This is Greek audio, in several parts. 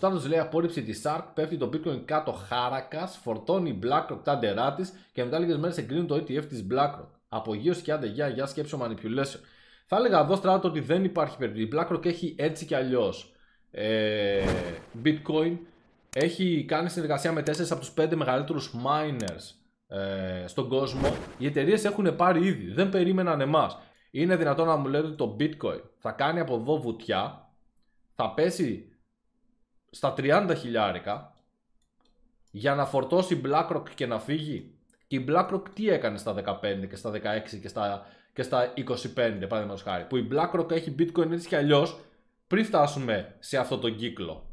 Στάθος λέει απόρριψη τη Shark, πέφτει το bitcoin κάτω χάρακας, φορτώνει η BlackRock τα ντερά της και μετά λίγες μέρες εγκρίνουν το ETF της BlackRock. Απογείωση και άντε για σκέψω manipulation. Θα έλεγα εδώ Στράτο ότι δεν υπάρχει περίπτωση. Η BlackRock έχει έτσι κι αλλιώς bitcoin, έχει κάνει συνεργασία με 4 από τους 5 μεγαλύτερους miners στον κόσμο. Οι εταιρείες έχουν πάρει ήδη, δεν περίμεναν εμάς. Είναι δυνατόν να μου λέτε ότι το bitcoin θα κάνει από εδώ βουτιά, θα πέσει στα 30 χιλιάρικα για να φορτώσει η BlackRock και να φύγει? Και η BlackRock τι έκανε στα 15 και στα 16 και στα 25 παραδείγματος χάρη, που η BlackRock έχει bitcoin έτσι κι αλλιώς πριν φτάσουμε σε αυτόν τον κύκλο.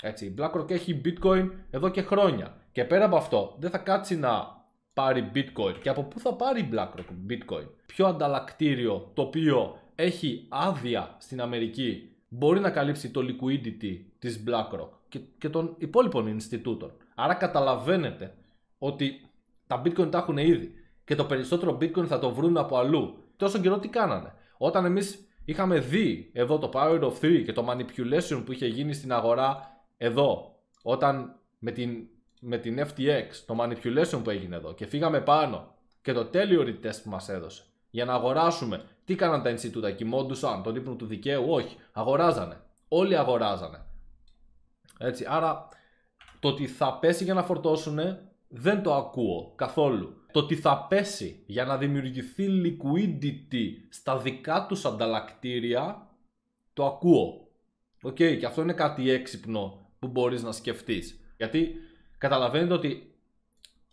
Έτσι, η BlackRock έχει bitcoin εδώ και χρόνια και πέρα από αυτό δεν θα κάτσει να πάρει bitcoin. Και από πού θα πάρει η BlackRock bitcoin? Ποιο ανταλλακτήριο το οποίο έχει άδεια στην Αμερική μπορεί να καλύψει το liquidity της BlackRock και των υπόλοιπων Ινστιτούτων? Άρα καταλαβαίνετε ότι τα bitcoin τα έχουν ήδη και το περισσότερο bitcoin θα το βρουν από αλλού. Τόσο καιρό τι κάνανε? Όταν εμείς είχαμε δει εδώ το Power of 3 και το manipulation που είχε γίνει στην αγορά εδώ, όταν με την FTX, το manipulation που έγινε εδώ και φύγαμε πάνω και το τέλειο retest που μας έδωσε για να αγοράσουμε, τι κάναν τα Ινστιτούτα? Κοιμόντουσαν τον ύπνο του δικαίου? Όχι, αγοράζανε. Όλοι αγοράζανε. Έτσι, άρα το ότι θα πέσει για να φορτώσουνε δεν το ακούω καθόλου. Το ότι θα πέσει για να δημιουργηθεί liquidity στα δικά τους ανταλλακτήρια το ακούω. Και αυτό είναι κάτι έξυπνο που μπορείς να σκεφτείς. Γιατί καταλαβαίνετε ότι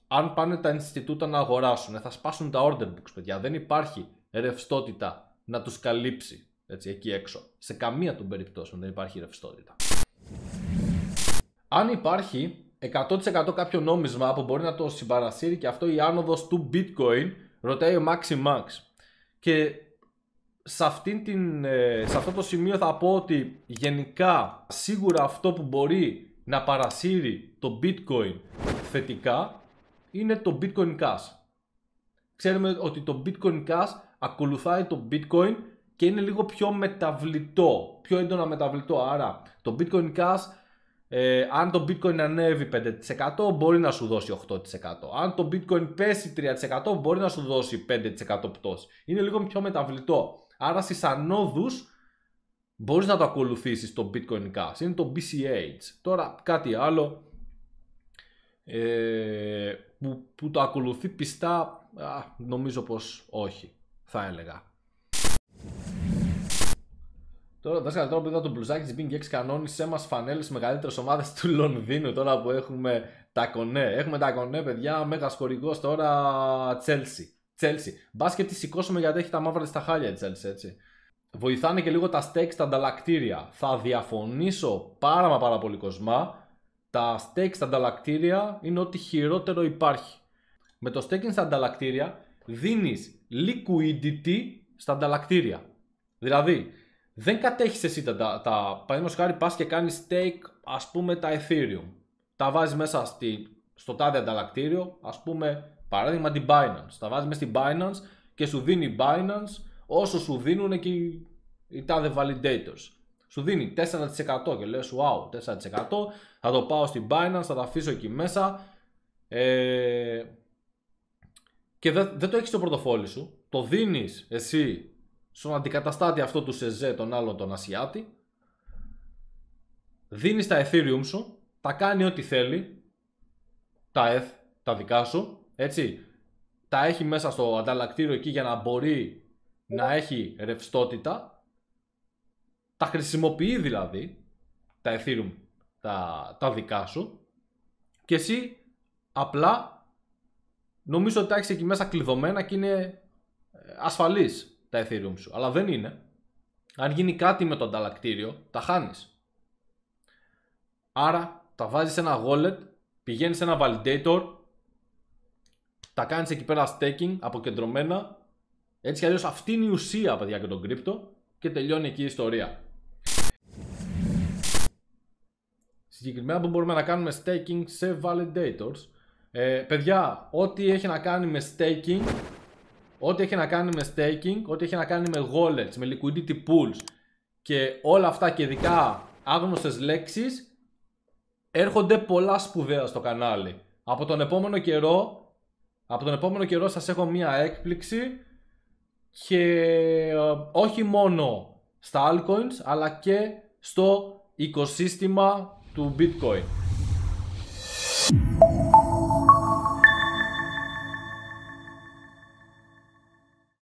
αν πάνε τα Ινστιτούτα να αγοράσουν, θα σπάσουν τα order books, παιδιά. Δεν υπάρχει ρευστότητα να τους καλύψει, έτσι, εκεί έξω. Σε καμία των περιπτώσεων δεν υπάρχει ρευστότητα. Αν υπάρχει 100% κάποιο νόμισμα που μπορεί να το συμπαρασύρει και αυτό η άνοδος του bitcoin, ρωτάει ο Maximax. Και σε αυτό το σημείο θα πω ότι γενικά σίγουρα αυτό που μπορεί να παρασύρει το bitcoin θετικά είναι το bitcoin cash. Ξέρουμε ότι το bitcoin cash ακολουθάει το bitcoin και είναι λίγο πιο μεταβλητό, πιο έντονα μεταβλητό. Άρα το bitcoin cash, αν το bitcoin ανέβει 5% μπορεί να σου δώσει 8%. Αν το bitcoin πέσει 3% μπορεί να σου δώσει 5% πτώση. Είναι λίγο πιο μεταβλητό. Άρα στις ανόδους μπορείς να το ακολουθήσεις το bitcoin cash. Είναι το BCH. Τώρα κάτι άλλο που το ακολουθεί πιστά, νομίζω πως όχι, θα έλεγα. Τώρα που είδα το μπλουζάκι της Bing X κανόνισε μας φανέλες μεγαλύτερες ομάδες του Λονδίνου τώρα που έχουμε τα κονέ. Έχουμε τα κονέ, παιδιά, μέγας χορηγός τώρα Chelsea. Μπας και τη σηκώσουμε γιατί έχει τα μαύρα στα χάλια η Chelsea, έτσι. Βοηθάνε και λίγο τα stakes στα ανταλλακτήρια. Θα διαφωνήσω πάρα πολύ κοσμά. Τα stakes στα ανταλλακτήρια είναι ό,τι χειρότερο υπάρχει. Με το staking στα ανταλλακτήρια δίνεις liquidity στα ανταλλακτήρια. Δηλαδή, δεν κατέχεις εσύ παραδείγματος χάρη πας και κάνεις stake, ας πούμε, τα Ethereum. Τα βάζεις μέσα στο τάδε ανταλλακτήριο, ας πούμε, παράδειγμα την Binance. Τα βάζεις μέσα στην Binance και σου δίνει η Binance όσο σου δίνουν και οι τάδε validators. Σου δίνει 4% και λες wow, 4%, θα το πάω στην Binance, θα το αφήσω εκεί μέσα και δεν το έχεις στο πορτοφόλι σου. Το δίνεις εσύ στον αντικαταστάτη αυτό του ΣΕΖΕ, τον άλλον τον Ασιάτη. Δίνεις τα Ethereum σου, τα κάνει ό,τι θέλει, τα ETH, τα δικά σου, έτσι. Τα έχει μέσα στο ανταλλακτήριο εκεί για να μπορεί να έχει ρευστότητα. Τα χρησιμοποιεί δηλαδή, τα Ethereum, τα δικά σου. Και εσύ απλά νομίζω ότι τα έχεις εκεί μέσα κλειδωμένα και είναι ασφαλής τα Ethereum σου. Αλλά δεν είναι. Αν γίνει κάτι με το ανταλλακτήριο, τα χάνεις. Άρα τα βάζεις σε ένα wallet, πηγαίνεις σε ένα validator, τα κάνεις εκεί πέρα staking αποκεντρωμένα. Έτσι κι αλλιώς αυτή είναι η ουσία, παιδιά, και τον κρύπτο και τελειώνει εκεί η ιστορία. Συγκεκριμένα που μπορούμε να κάνουμε staking σε validators. Παιδιά, ό,τι έχει να κάνει με staking, ό,τι έχει να κάνει με wallets, με liquidity pools και όλα αυτά και ειδικά άγνωστες λέξεις, έρχονται πολλά σπουδαία στο κανάλι. Από τον επόμενο καιρό σας έχω μία έκπληξη και όχι μόνο στα altcoins αλλά και στο οικοσύστημα του Bitcoin.